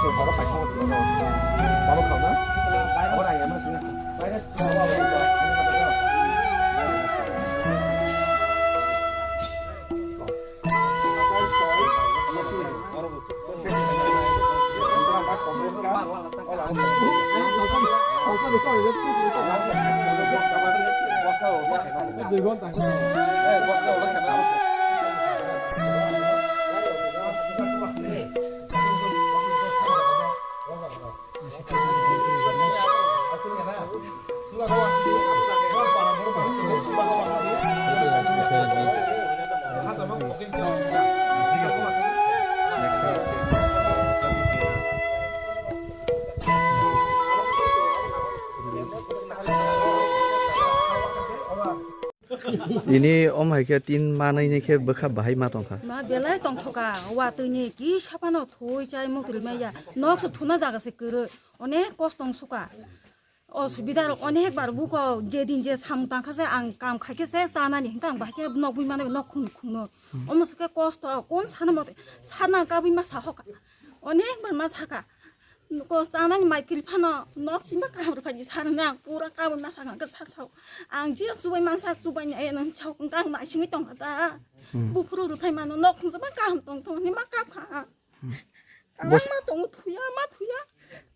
手跑到海上的时候，把我烤呢，我俩也没行。白的，好吧，我一个。Ini om hai ke tin mana ini ke bekap bahai ma tongka. Ma belai tong thoka watu ni ki sapano thoi chai moktil meya nok su thuna jaga se kuru onek kostong suka অসুবিধার অনেকবার বুক যেদিন যে সামতাং খাসে আং কাম খাইকে সে সানানি হিংকাং বাকে knock বুই মানে knock খুন খুনো অমসকে কষ্ট কোন সানা মতে সানা কাবুই মা সাহকা অনেকবার মা সাকা ko sanani maikil phano nok simba kam ro phaji sarna pura kam ma sanga ka sa chau ang ji subai man sak subai nya en chau kang ma singi tong ta bu phuru ro phai man nok khung sa ma kam tong tong ni ma ka kha ma tong thuya ma thuya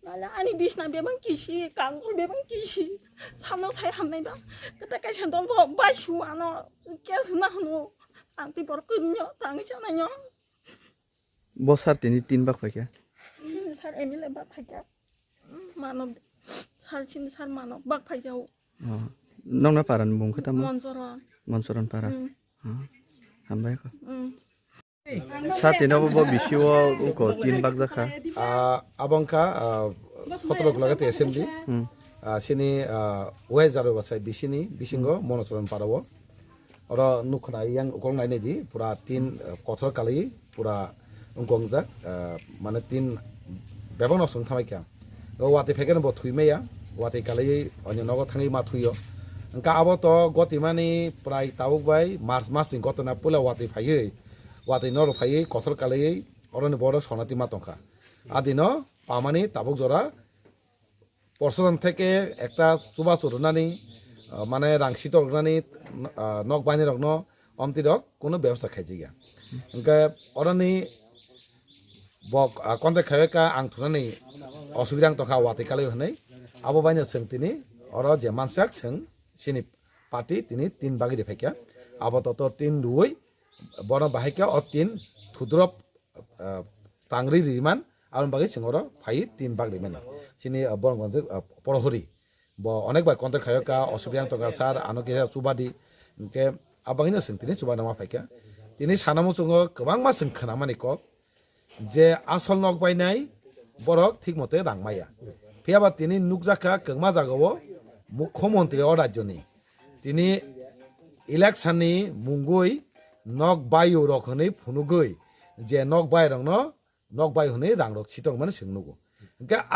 nala ani bisna be bang kishi kangul be bang kishi samno sai ham nai ba kata ka chen dong bo ba shu ano kes na no ang ti bor kun nyo tang cha na nyo Bosar tini tin bak pakai. Sar emile bak pakai manov sar chin sar manov bak pakai Nong na paran bung kata mo. Monsoran para. Hambai ko. Saat ini apa bisiwo uko tin bak zakha. Abangka 17 lagate assembly. Sini wezaro basai bisini bisingo monosoran parawo. Ora nukna yang ukong lainnya di pura tin kotor kali pura ungkong jak mana tin bebang nosung thamai kya. Wati peken bo thui meya wati kali onyo nogo thangi ma thuyo. Engka abo to goti mani prai tabuk bai mars tin gotona pula wati phaiye. Wati nor phaiye kotor kali ora ni boro sonati ma tongka. Adino pamani tabuk jora পরশন থেকে একটা চুবা চুরনানি মানে রাংসি তরনানি knock বাইনি রকন অমতি rock কোনো ব্যবস্থা খাইছে গিয়া ওকে অরানি বক কন্তে খায়কা আং থুনানি অসুবিধা তখা ওয়াতে কালে হनै আবো বাইনে সোং তিনি অর যে মানসাক সোং সিনি পার্টি তিনি তিন বাগি রেফাইকা আবো তত তিন দুই বন বাহাইকা অ তিন থুদ্রপ তাংরি রিমান আর বাগি সিংহর ফাই তিন bug রিমেনা sini boronggonje porohori bo onek bai kontak khayaka osubiyang toka sar anoke chubadi ke abangino singtini chubana ma phaika tini sanamu chungo kwbang ma sing khana mani ko je asol nok bai nai borok thik mote rangmaya phiaba tini nukjaka kwngma jagao mukhyamantri o rajyoni tini election ni mungoi nok bayu rokhoni phunugoi je nok bai rongno nok bai hone rangrok sitong mane singnugo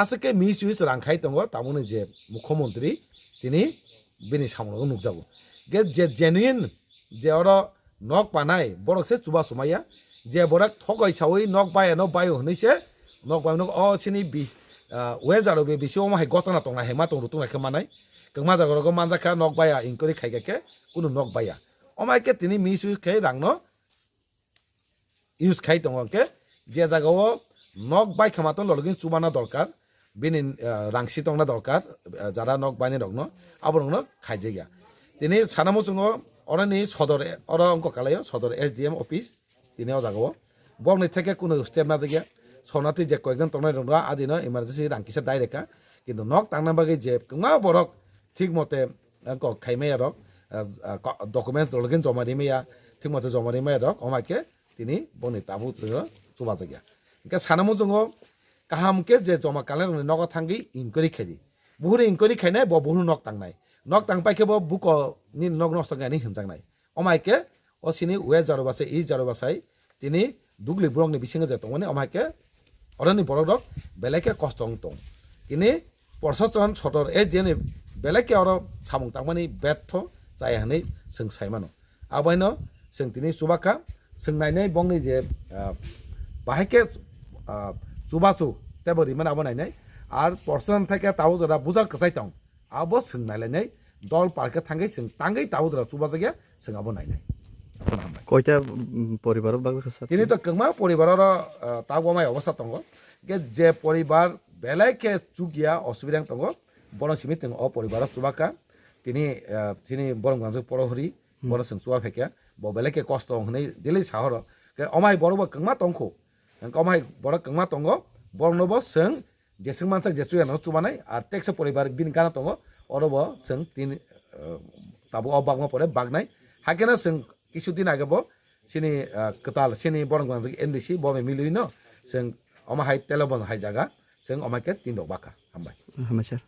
আজকে miss use রাংখাই দङ তামনে যে মুখ্যমন্ত্রী তিনি বিনি সামনে নুকজাগো যে genuine যে or knock পানাই বরকসে চুবা সুমাইয়া যে Barak ঠগাই সাওই knock বায় ন বায় হনৈছে নক বায় নক অ সিনি বি ওয়েজারো বে বিসি ওমাই গতনা তংনা হেমা তং রুতুং রাখে মানাই কংমা জাগরগো মানজাখা নক বায়া ইনকরি খাইগাকে কোনো নক বায়া অমাইকে তিনি মিস ইউজ খাই রাংনো ইউজ খাই দङকে যে জাগাও নক বাই খামাতন লগিন চুবানা দরকার বিনি রাংসি তংনা দরকার যারা নক বাইনে রগ্ন আবরংনো খাইজে গিয়া তিনি সানামু চুঙো অরানি সদর অর অঙ্ক কালায় সদর SDM অফিস তিনিও জাগাও বংনি থেকে কোনো স্টেপ না গিয়া সনাতি যে কয়েকজন তংনাই রংরা আদিনো ইমার্জেন্সি রাংকিসা ডাইরেক্টকা কিন্তু নক টাংনা বাকি যে কমা বরক ঠিক মতে অঙ্ক খাইমেয়া রক ডকুমেন্টস লগিন জমা দিমেয়া ঠিক মতে জমা দিমেয়া রক অমাকে তিনি বনি তাবু চুবা গিয়া ke sanamu jongo kaham ke je joma kalen nogo thangi inkori khedi buhuri inkori khainai bo buhuru nok tang pai ke bo buko ni nog nosto gani himjang nai omai ke o sini we jaro basai i jaro basai tini dugli burong ni bisinga je tongone omai ke orani borodok beleke kostong tong kini porsochon sotor e jeni beleke oro samung tangmani betho chai hanai sing saimano abaino sing tini subaka sing nainai bongni je bahake chubachu tebo rimana abo nainai ar person theke tawo jora buja kasai tong abo sing nailai dol parke thangai sing tangai tawo jora chuba jagya sing abo nainai কয়টা পরিবার bug সাত তিনি তো কংমা পরিবারের তাগমাই অবস্থা দङ যে পরিবার বেলাইকে চুকিয়া অসুবিধা দङ বড় সিমি দङ অ পরিবার চুবাকা তিনি তিনি বরং গাঞ্জ পরহরি বড় সং চুয়া ফেকিয়া ব বেলাইকে কষ্ট হनै দিলাই সাহর অমাই বড় কংমা দংখো অমাই বড় কংমা দङ বরনব সং जेसें मानसा जे चुयानो चुबानाय आर टेक्स परिबार बिन गाना दङ अरब सं तीन ताबो अबागमा परे बागनाय हाकेना सं কিছুদিন আগে সিনি কতাল সিনি বরংগঞ্জ এনবিসি বমে মিলুইনো जों अमा हाय टेलेबन हाय जागा जों अमाके 3 बाका हामबाय हामबाय सार